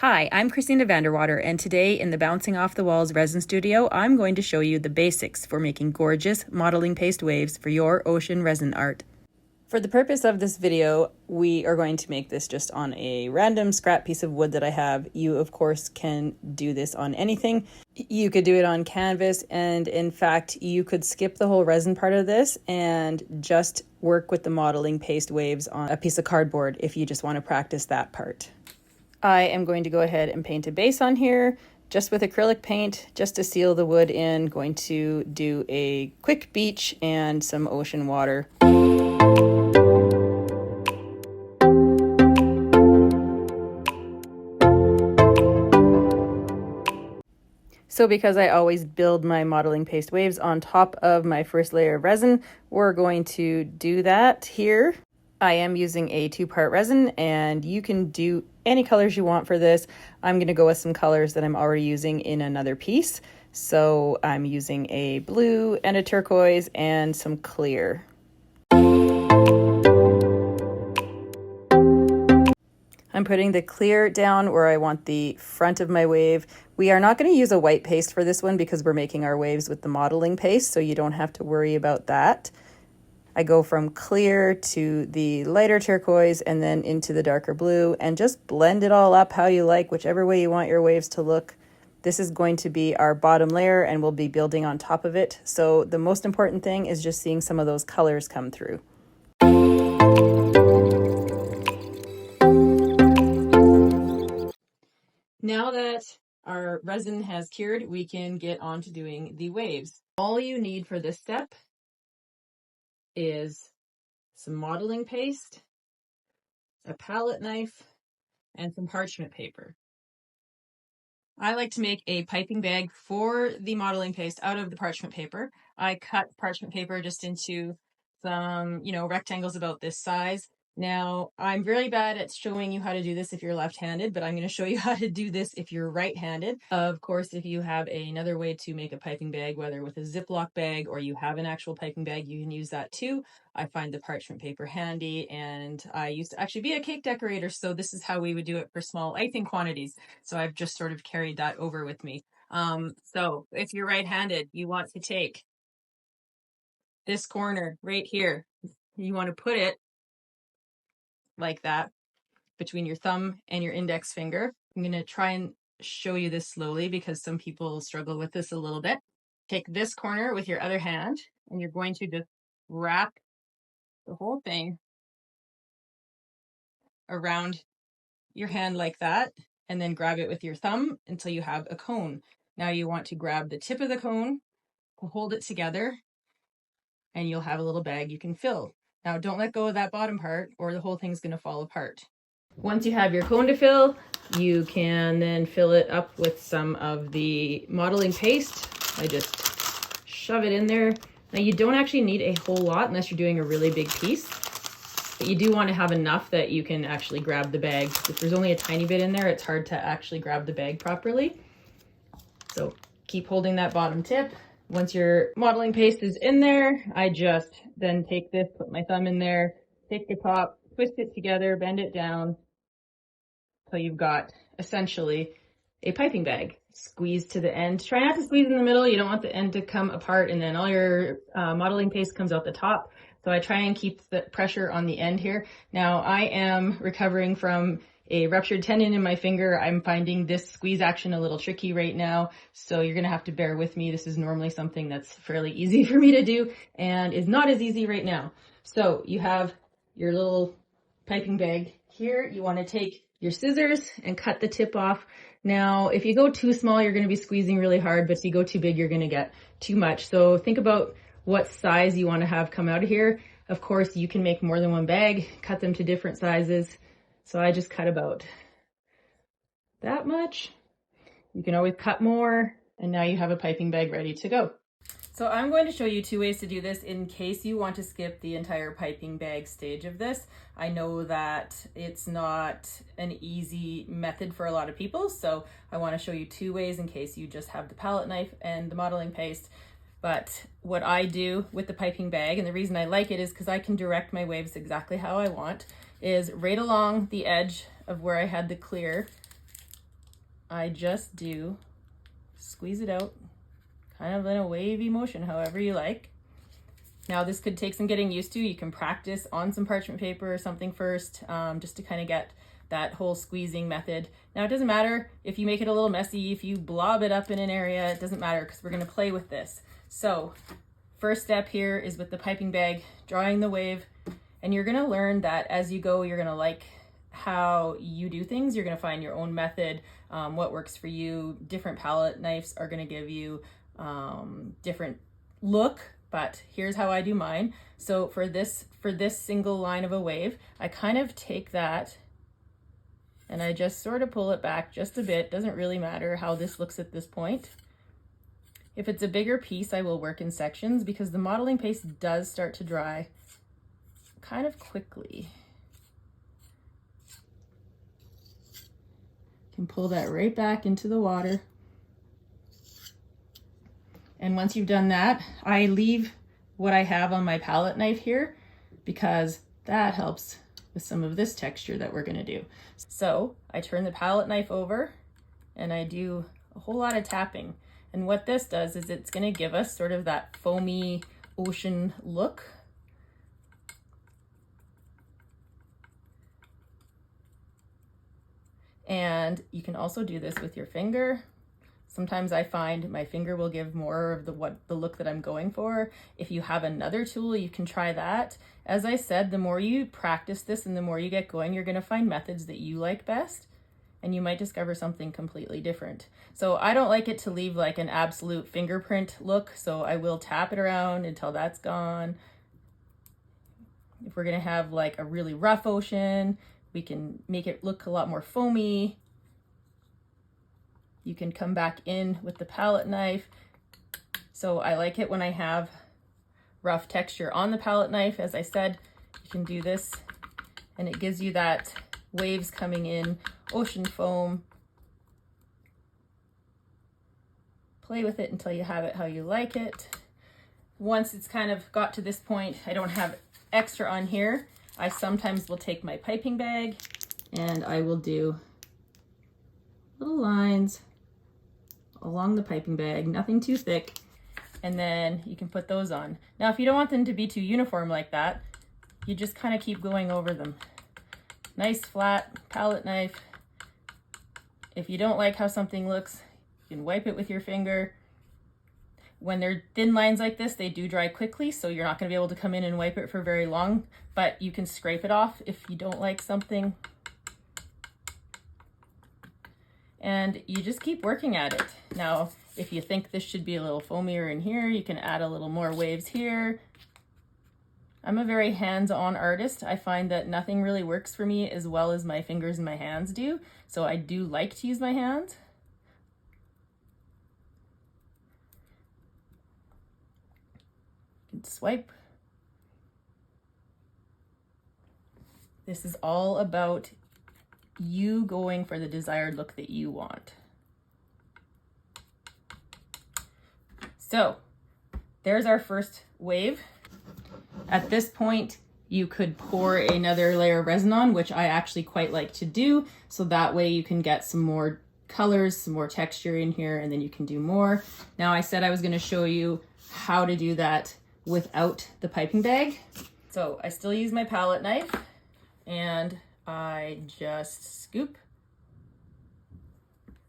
Hi, I'm Christina Vanderwater, and today in the Bouncing Off the Walls Resin Studio, I'm going to show you the basics for making gorgeous modeling paste waves for your ocean resin art. For the purpose of this video, we are going to make this just on a random scrap piece of wood that I have. You, of course, can do this on anything. You could do it on canvas, and in fact, you could skip the whole resin part of this and just work with the modeling paste waves on a piece of cardboard if you just want to practice that part. I am going to go ahead and paint a base on here just with acrylic paint just to seal the wood in. Going to do a quick beach and some ocean water. So because I always build my modeling paste waves on top of my first layer of resin, we're going to do that here. I am using a 2-part resin, and you can do any colors you want for this. I'm going to go with some colors that I'm already using in another piece. So I'm using a blue and a turquoise and some clear. I'm putting the clear down where I want the front of my wave. We are not going to use a white paste for this one because we're making our waves with the modeling paste, so you don't have to worry about that. I go from clear to the lighter turquoise and then into the darker blue and just blend it all up how you like, whichever way you want your waves to look. This is going to be our bottom layer and we'll be building on top of it. So the most important thing is just seeing some of those colors come through. Now that our resin has cured, we can get on to doing the waves. All you need for this step is some modeling paste, a palette knife, and some parchment paper. I like to make a piping bag for the modeling paste out of the parchment paper. I cut parchment paper just into some, rectangles about this size. Now, I'm very bad at showing you how to do this if you're left-handed, but I'm going to show you how to do this if you're right-handed. Of course, if you have another way to make a piping bag, whether with a Ziploc bag or you have an actual piping bag, you can use that too. I find the parchment paper handy, and I used to actually be a cake decorator, so this is how we would do it for small icing quantities. So I've just sort of carried that over with me. So if you're right-handed, you want to take this corner right here. You want to put it like that between your thumb and your index finger. I'm going to try and show you this slowly because some people struggle with this a little bit. Take this corner with your other hand and you're going to just wrap the whole thing around your hand like that and then grab it with your thumb until you have a cone. Now you want to grab the tip of the cone to hold it together and you'll have a little bag you can fill. Now don't let go of that bottom part or the whole thing's going to fall apart. Once you have your cone to fill, you can then fill it up with some of the modeling paste. I just shove it in there. Now you don't actually need a whole lot unless you're doing a really big piece, but you do want to have enough that you can actually grab the bag. If there's only a tiny bit in there, it's hard to actually grab the bag properly. So keep holding that bottom tip. Once your modeling paste is in there, I just then take this, put my thumb in there, take the top, twist it together, bend it down, so you've got essentially a piping bag. Squeeze to the end. Try not to squeeze in the middle. You don't want the end to come apart and then all your modeling paste comes out the top. So I try and keep the pressure on the end here. Now I am recovering from a ruptured tendon in my finger. I'm finding this squeeze action a little tricky right now. So you're going to have to bear with me. This is normally something that's fairly easy for me to do and is not as easy right now. So you have your little piping bag here. You want to take your scissors and cut the tip off. Now, if you go too small, you're going to be squeezing really hard, but if you go too big, you're going to get too much. So think about what size you want to have come out of here. Of course, you can make more than one bag, cut them to different sizes. So I just cut about that much. You can always cut more, and now you have a piping bag ready to go. So I'm going to show you 2 ways to do this in case you want to skip the entire piping bag stage of this. I know that it's not an easy method for a lot of people, so I want to show you 2 ways in case you just have the palette knife and the modeling paste. But what I do with the piping bag, and the reason I like it is because I can direct my waves exactly how I want, is right along the edge of where I had the clear, I just do squeeze it out, kind of in a wavy motion, however you like. Now this could take some getting used to. You can practice on some parchment paper or something first, just to kind of get that whole squeezing method. Now it doesn't matter if you make it a little messy, if you blob it up in an area, it doesn't matter because we're gonna play with this. So first step here is with the piping bag, drawing the wave, and you're gonna learn that as you go, you're gonna like how you do things. You're gonna find your own method, what works for you. Different palette knives are gonna give you different look, but here's how I do mine. So for this single line of a wave, I kind of take that and I just sort of pull it back just a bit. Doesn't really matter how this looks at this point. If it's a bigger piece, I will work in sections because the modeling paste does start to dry kind of quickly. You can pull that right back into the water. And once you've done that, I leave what I have on my palette knife here because that helps with some of this texture that we're gonna do. So I turn the palette knife over and I do a whole lot of tapping. And what this does is it's gonna give us sort of that foamy ocean look. And you can also do this with your finger. Sometimes I find my finger will give more of the look that I'm going for. If you have another tool, you can try that. As I said, the more you practice this and the more you get going, you're gonna find methods that you like best, and you might discover something completely different. So I don't like it to leave like an absolute fingerprint look, so I will tap it around until that's gone. If we're gonna have like a really rough ocean, we can make it look a lot more foamy. You can come back in with the palette knife. So I like it when I have rough texture on the palette knife. As I said, you can do this and it gives you that waves coming in, ocean foam. Play with it until you have it how you like it. Once it's kind of got to this point, I don't have extra on here. I sometimes will take my piping bag and I will do little lines along the piping bag, nothing too thick, and then you can put those on. Now, if you don't want them to be too uniform like that, you just kind of keep going over them. Nice flat palette knife. If you don't like how something looks, you can wipe it with your finger. When they're thin lines like this, they do dry quickly, so you're not going to be able to come in and wipe it for very long, but you can scrape it off if you don't like something. And you just keep working at it. Now, if you think this should be a little foamier in here, you can add a little more waves here. I'm a very hands-on artist. I find that nothing really works for me as well as my fingers and my hands do, so I do like to use my hands. You can swipe. This is all about you going for the desired look that you want. So there's our first wave. At this point, you could pour another layer of resin on, which I actually quite like to do. So that way you can get some more colors, some more texture in here, and then you can do more. Now I said I was gonna show you how to do that without the piping bag. So I still use my palette knife and I just scoop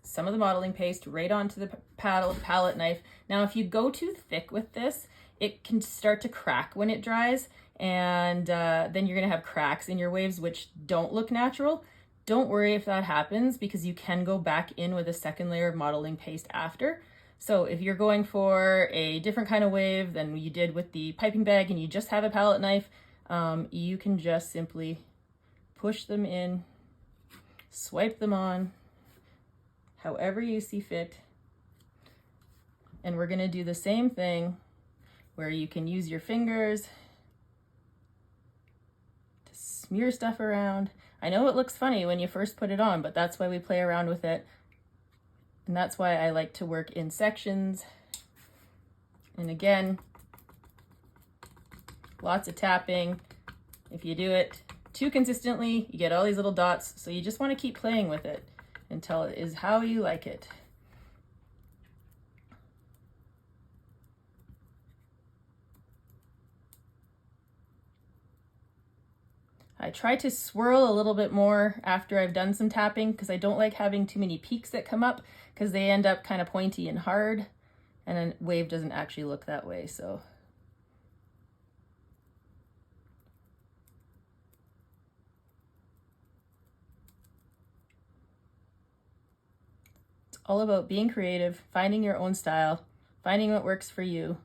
some of the modeling paste right onto the palette knife. Now, if you go too thick with this, it can start to crack when it dries, and then you're gonna have cracks in your waves, which don't look natural. Don't worry if that happens because you can go back in with a second layer of modeling paste after. So if you're going for a different kind of wave than you did with the piping bag and you just have a palette knife, you can just simply push them in, swipe them on, however you see fit. And we're gonna do the same thing where you can use your fingers to smear stuff around. I know it looks funny when you first put it on, but that's why we play around with it. And that's why I like to work in sections. And again, lots of tapping. If you do it too consistently, you get all these little dots, so you just want to keep playing with it. until it is how you like it. I try to swirl a little bit more after I've done some tapping because I don't like having too many peaks that come up because they end up kind of pointy and hard, and a wave doesn't actually look that way. So it's all about being creative, finding your own style, finding what works for you.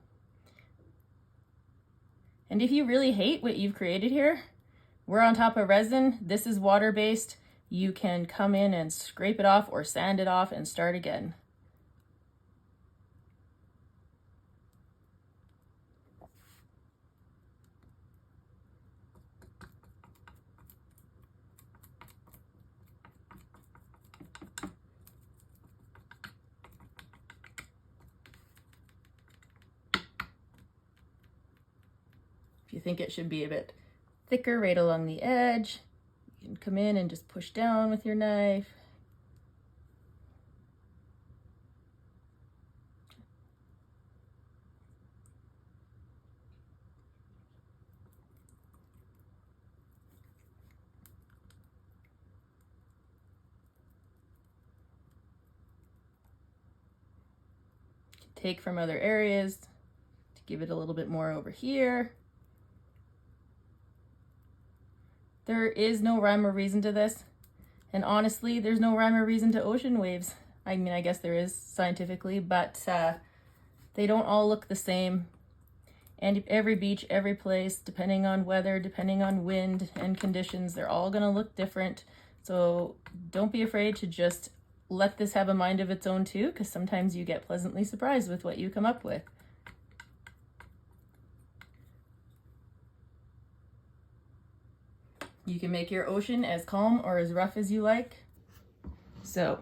And if you really hate what you've created here, we're on top of resin. This is water-based. You can come in and scrape it off or sand it off and start again. If you think it should be a bit thicker right along the edge, you can come in and just push down with your knife. Take from other areas to give it a little bit more over here. There is no rhyme or reason to this. And honestly, there's no rhyme or reason to ocean waves. I mean, I guess there is scientifically, but they don't all look the same. And every beach, every place, depending on weather, depending on wind and conditions, they're all gonna look different. So don't be afraid to just let this have a mind of its own too, because sometimes you get pleasantly surprised with what you come up with. You can make your ocean as calm or as rough as you like. So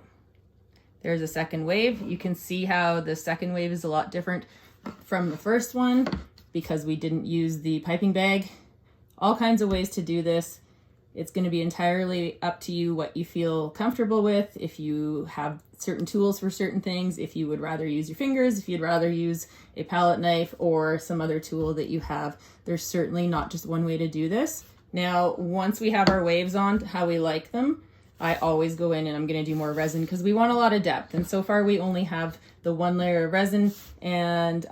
there's a second wave. You can see how the second wave is a lot different from the first one because we didn't use the piping bag. All kinds of ways to do this. It's going to be entirely up to you what you feel comfortable with. If you have certain tools for certain things, if you would rather use your fingers, if you'd rather use a palette knife or some other tool that you have, there's certainly not just one way to do this. Now, once we have our waves on how we like them, I always go in and I'm going to do more resin because we want a lot of depth. And so far we only have the one layer of resin. And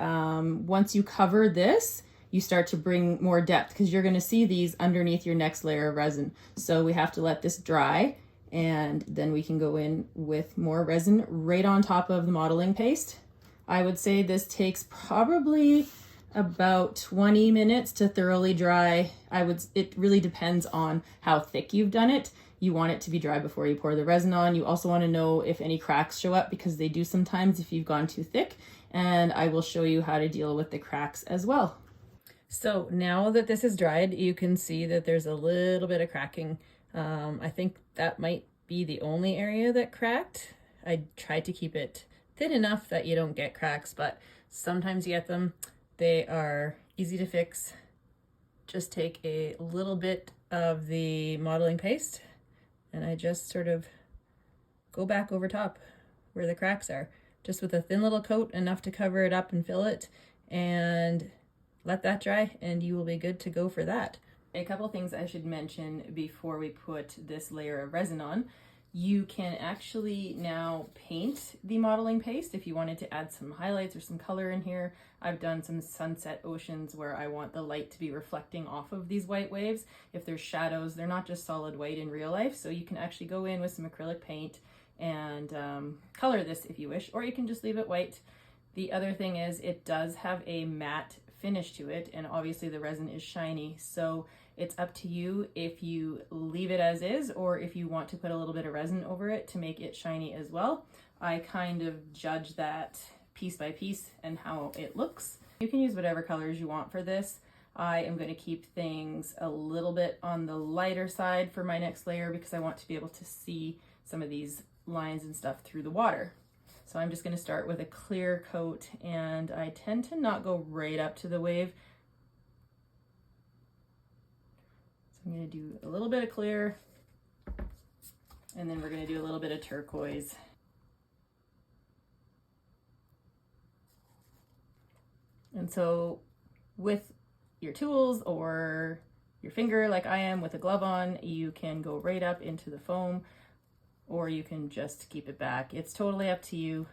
once you cover this, you start to bring more depth because you're going to see these underneath your next layer of resin. So we have to let this dry and then we can go in with more resin right on top of the modeling paste. I would say this takes probably about 20 minutes to thoroughly dry. It really depends on how thick you've done it. You want it to be dry before you pour the resin on. You also want to know if any cracks show up because they do sometimes if you've gone too thick. And I will show you how to deal with the cracks as well. So now that this is dried, you can see that there's a little bit of cracking. I think that might be the only area that cracked. I tried to keep it thin enough that you don't get cracks, but sometimes you get them. They are easy to fix. Just take a little bit of the modeling paste and I just sort of go back over top where the cracks are, just with a thin little coat, enough to cover it up and fill it, and let that dry and you will be good to go for that. A couple things I should mention before we put this layer of resin on. You can actually now paint the modeling paste if you wanted to add some highlights or some color in here. I've done some sunset oceans where I want the light to be reflecting off of these white waves. If there's shadows, they're not just solid white in real life, so you can actually go in with some acrylic paint and color this if you wish, or you can just leave it white. The other thing is it does have a matte finish to it, and obviously the resin is shiny, so it's up to you if you leave it as is or if you want to put a little bit of resin over it to make it shiny as well. I kind of judge that piece by piece and how it looks. You can use whatever colors you want for this. I am going to keep things a little bit on the lighter side for my next layer because I want to be able to see some of these lines and stuff through the water. So I'm just going to start with a clear coat, and I tend to not go right up to the wave. So I'm going to do a little bit of clear And then we're going to do a little bit of turquoise. And so with your tools or your finger, like I am with a glove on, you can go right up into the foam, or you can just keep it back. It's totally up to you.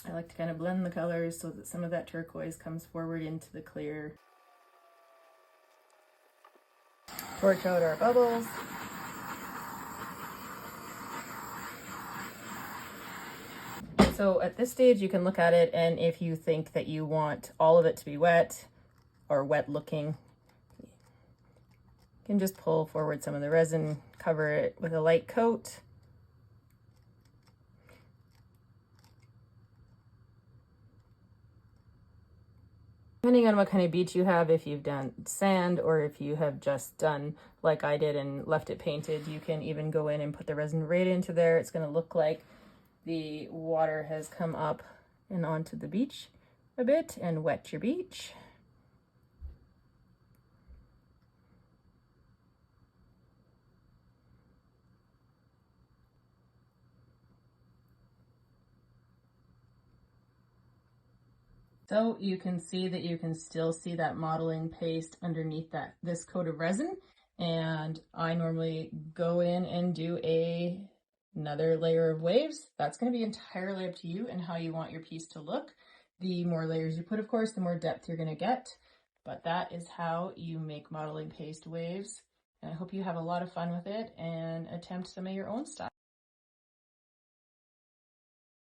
I like to kind of blend the colors so that some of that turquoise comes forward into the clear. Torch out our bubbles. So at this stage you can look at it, and if you think that you want all of it to be wet or wet looking, you can just pull forward some of the resin, cover it with a light coat. Depending on what kind of beach you have, if you've done sand or if you have just done like I did and left it painted, you can even go in and put the resin right into there. It's going to look like the water has come up and onto the beach a bit and wet your beach. So you can see that you can still see that modeling paste underneath this coat of resin. And I normally go in and do another layer of waves. That's going to be entirely up to you and how you want your piece to look. The more layers you put, of course, the more depth you're going to get. But that is how you make modeling paste waves. And I hope you have a lot of fun with it and attempt some of your own style.